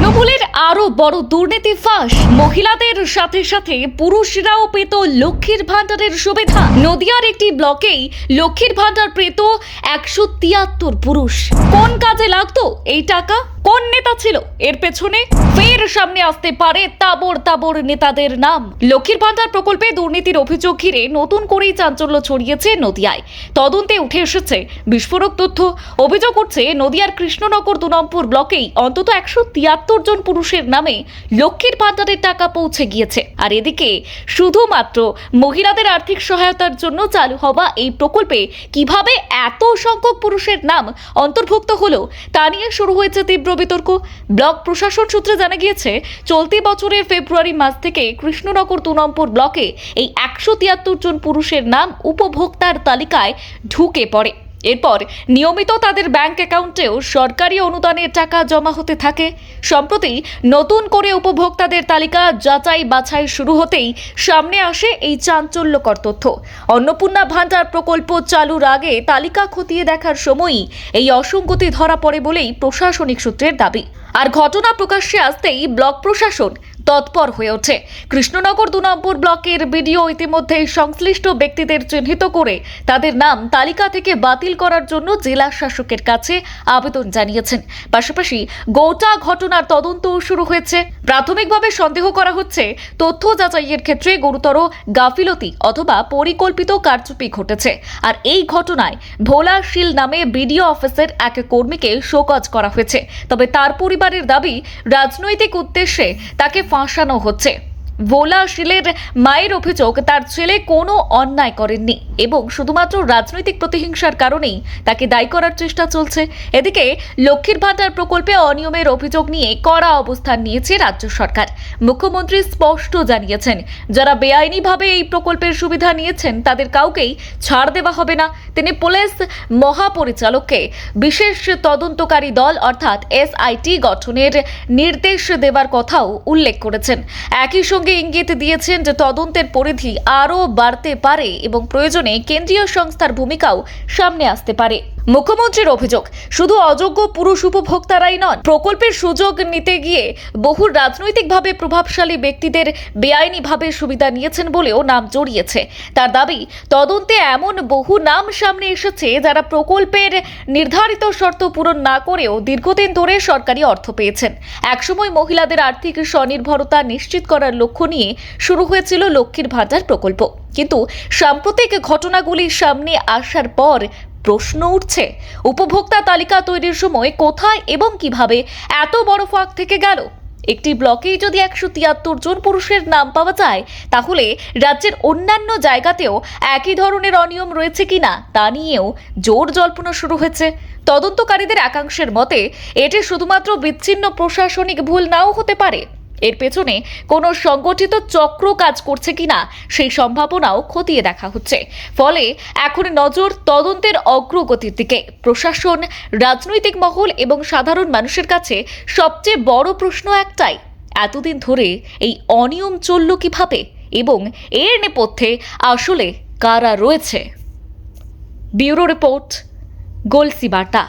তৃণমূলের আরো বড় দুর্নীতি ফাঁস। মহিলাদের সাথে সাথে পুরুষরাও পেত লক্ষ্মীর ভান্ডারের সুবিধা। নদিয়ার একটি ব্লকেই লক্ষ্মীর ভান্ডার পেত 173 পুরুষ। কোন কাজে লাগতো এই টাকা? কোন নেতা ছিল এর পেছনে? ফের সামনে আসতে পারে তাবড় তাবড় নেতাদের নাম। লক্ষ্মীর ভান্ডার প্রকল্পে দুর্নীতির অভিযোগ ঘিরে নতুন করেই চাঞ্চল্য ছড়িয়েছে নদিয়ায়। তদন্তে উঠে এসেছে বিস্ফোরক তথ্য। অভিযোগ উঠছে নদিয়ার কৃষ্ণনগর 2 নম্বর ব্লকেই অন্তত 173 জন পুরুষের নামে লক্ষ্মীর ভান্ডারের টাকা পৌঁছে গিয়েছে। আর এদিকে শুধুমাত্র মহিলাদের আর্থিক সহায়তার জন্য চালু হওয়া এই প্রকল্পে কিভাবে এত সংখ্যক পুরুষের নাম অন্তর্ভুক্ত হলো তা নিয়ে শুরু হয়েছে তীব্র বিতর্ক। ব্লক প্রশাসন সূত্রে জানা গিয়েছে, চলতি বছরের ফেব্রুয়ারি মাস থেকে কৃষ্ণনগর 2 নম্বর ব্লকে এই 173 জন পুরুষের নাম উপভোক্তার তালিকায় ঢুকে পড়ে। এরপর নিয়মিত তাদের ব্যাংক অ্যাকাউন্টেও সরকারি অনুদানের টাকা জমা হতে থাকে। সম্প্রতি নতুন করে উপভোক্তাদের তালিকা যাচাই বাছাই শুরু হতেই সামনে আসে এই চাঞ্চল্যকর তথ্য। অন্নপূর্ণা ভান্ডার প্রকল্প চালুর আগে তালিকা খতিয়ে দেখার সময়ই এই অসঙ্গতি ধরা পড়ে বলেই প্রশাসনিক সূত্রের দাবি। আর ঘটনা প্রকাশ্যে আসতেই ব্লক প্রশাসন তৎপর হয়ে ওঠে। কৃষ্ণনগর 2 নম্বর ব্লকের বিডিও ইতিমধ্যেই সংশ্লিষ্ট ব্যক্তিদের চিহ্নিত করে তাদের নাম তালিকা থেকে বাতিল করার জন্য জেলা শাসকের কাছে আবেদন জানিয়েছেন। পাশাপাশি গোটা ঘটনার তদন্তও শুরু হয়েছে। প্রাথমিকভাবে সন্দেহ করা হচ্ছে তথ্য যাচাইয়ের ক্ষেত্রে গুরুতর গাফিলতি অথবা পরিকল্পিত কারচুপি ঘটেছে। আর এই ঘটনায় ভোলা শীল নামে বিডিও অফিসের এক কর্মীকে শোকজ করা হয়েছে। তবে তার পরিবারের দাবি, রাজনৈতিক উদ্দেশ্যে তাকে ফাঁসানো হচ্ছে। ভোলা শীলের মায়ের অভিযোগ, তার ছেলে কোনো অন্যায় করেননি এবং শুধুমাত্র রাজনৈতিক প্রতিহিংসার কারণেই তাকে দায়ী করার চেষ্টা চলছে। এদিকে লক্ষ্মীর ভান্ডার প্রকল্পে অনিয়মের অভিযোগ নিয়ে কড়া অবস্থান নিয়েছে রাজ্য সরকার। মুখ্যমন্ত্রী স্পষ্ট জানিয়েছেন, যারা বেআইনিভাবে এই প্রকল্পের সুবিধা নিয়েছেন তাদের কাউকেই ছাড় দেওয়া হবে না। তিনি পুলিশ মহাপরিচালককে বিশেষ তদন্তকারী দল অর্থাৎ SIT গঠনের নির্দেশ দেওয়ার কথাও উল্লেখ করেছেন। একই সঙ্গে ইঙ্গিত দিয়েছেন যে তদন্তের পরিধি আরও বাড়তে পারে এবং প্রয়োজনে কেন্দ্রীয় সংস্থার ভূমিকাও সামনে আসতে পারে। মুখ্যমন্ত্রীর অভিযোগ, শুধু অযোগ্য পুরুষ উপভোক্তারাই নন, প্রকল্পের সুযোগ নিতে গিয়ে বহু রাজনৈতিকভাবে প্রভাবশালী ব্যক্তিদের বেআইনিভাবে সুবিধা নিয়েছেন বলেও নাম জড়িয়েছে। তার দাবি, তদন্তে এমন বহু নাম সামনে এসেছে যারা প্রকল্পের নির্ধারিত শর্ত পূরণ না করেও দীর্ঘদিন ধরে সরকারি অর্থ পেয়েছেন। একসময় মহিলাদের আর্থিক স্বনির্ভরতা নিশ্চিত করার লক্ষ্য নিয়ে শুরু হয়েছিল লক্ষ্মীর ভান্ডার প্রকল্প। কিন্তু সাম্প্রতিক ঘটনাগুলির সামনে আসার পর প্রশ্ন উঠছে, উপভোক্তা তালিকা তৈরির সময় কোথায় এবং কিভাবে এত বড় ফাঁক থেকে গেল? একটি ব্লকেই যদি 173 জন পুরুষের নাম পাওয়া যায়, তাহলে রাজ্যের অন্যান্য জায়গাতেও একই ধরনের অনিয়ম রয়েছে কিনা তা নিয়েও জোর জল্পনা শুরু হয়েছে। তদন্তকারীদের একাংশের মতে এটি শুধুমাত্র বিচ্ছিন্ন প্রশাসনিক ভুল নাও হতে পারে। এর পেছনে কোনো সংগঠিত চক্র কাজ করছে কিনা সেই সম্ভাবনাও খতিয়ে দেখা হচ্ছে। ফলে এখন নজর তদন্তের অগ্রগতির দিকে। প্রশাসন, রাজনৈতিক মহল এবং সাধারণ মানুষের কাছে সবচেয়ে বড় প্রশ্ন একটাই, এতদিন ধরে এই অনিয়ম চলল কিভাবে এবং এর নেপথ্যে আসলে কারা রয়েছে? ব্যুরো রিপোর্ট, গলসি বার্তা।